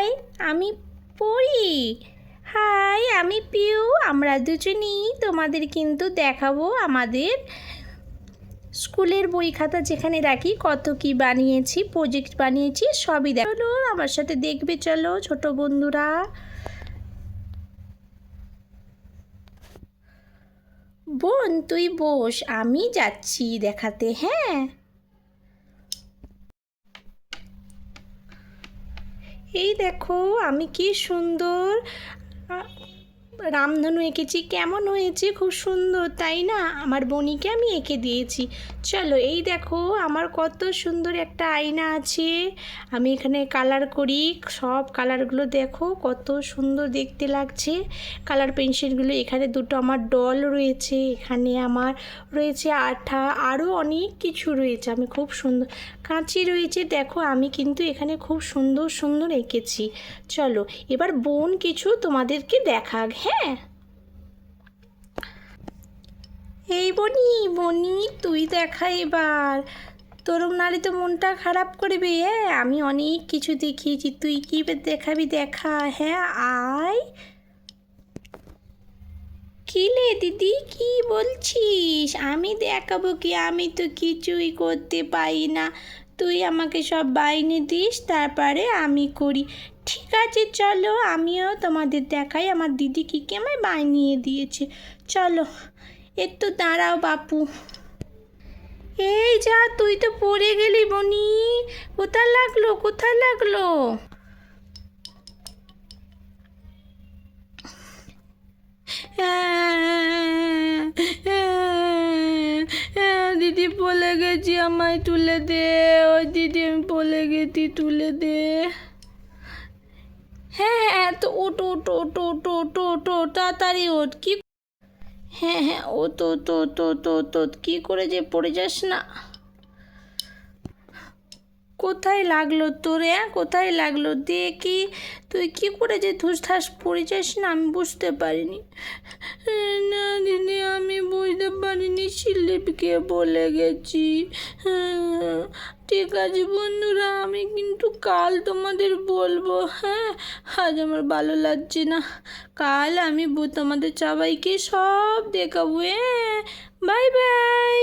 High, আমি পড়ি। High, আমি পিউ। আমরা দুজনেই তোমাদের কিন্তু দেখাবো আমাদের স্কুলের বই খাতা যেখানে রাখি কত কি বানিয়েছি, প্রজেক্ট বানিয়েছি, সবই দেখো। চলো আমার সাথে দেখবে, চলো ছোট বন্ধুরা। বোন তুই বস, আমি যাচ্ছি দেখাতে। হ্যাঁ, এই দেখো আমি কি সুন্দর রামধনু এঁকেছি। কেমন হয়েছে? খুব সুন্দর, তাই না? আমার বনিকে আমি এঁকে দিয়েছি। চলো, এই দেখো আমার কত সুন্দর একটা আয়না আছে। আমি এখানে কালার করি, সব কালারগুলো দেখো কত সুন্দর দেখতে লাগছে। কালার পেন্সিলগুলো, এখানে দুটো আমার ডল রয়েছে, এখানে আমার রয়েছে আঠা, আরও অনেক কিছু রয়েছে। আমি খুব সুন্দর কাঁচি রয়েছে, দেখো আমি কিন্তু এখানে খুব সুন্দর সুন্দর এঁকেছি। চলো এবার বোন কিছু তোমাদেরকে দেখাক। হ্যাঁ, এই বনি, বনি তুই দেখা এবার। তোর নারে তো মনটা খারাপ করবে। হ্যাঁ, আমি অনেক কিছু দেখিয়েছি, তুই কি দেখাবি দেখা। হ্যাঁ আয়। কি লে দিদি, কি বলছিস? আমি দেখাবো কি? আমি তো কিছুই করতে পারি না। তুই আমাকে সব বাইনে দিস, তারপরে আমি করি। ঠিক আছে চলো, আমিও তোমাদের দেখাই আমার দিদি কী কী আমায় বানিয়ে দিয়েছে। চলো একটু দাঁড়াও বাপু। এই যা, তুই তো পড়ে গেলি বনি। কোথায় লাগলো, কোথায় লাগলো? দিদি পড়ে গেছি, আমায় তুলে দে। ওই দিদি আমি পড়ে গেছি, তুলে দে। হ্যাঁ হ্যাঁ, তো ওটো ওটো ওটো ওটো ওটো ওটো, তাড়াতাড়ি ওঠ। কি? হ্যাঁ হ্যাঁ, ও তো তো তো তো তো কী করে যে পড়ে যাস না। কোথায় লাগলো তোর? কোথায় লাগলো দেখি। তুই কি করে যে ঠুসঠাস পড়ে যাস না, আমি বুঝতে পারিনি। না দিদি, আমি বুঝতে পারিনি, স্লিপকে বলে গেছি। ঠিক আছে বন্ধুরা, আমি কিন্তু কাল তোমাদের বলবো। হ্যাঁ, আজ আমার ভালো লাগছে না। কাল আমি তোমাদের সবাইকে সব দেখাবো। Bye bye.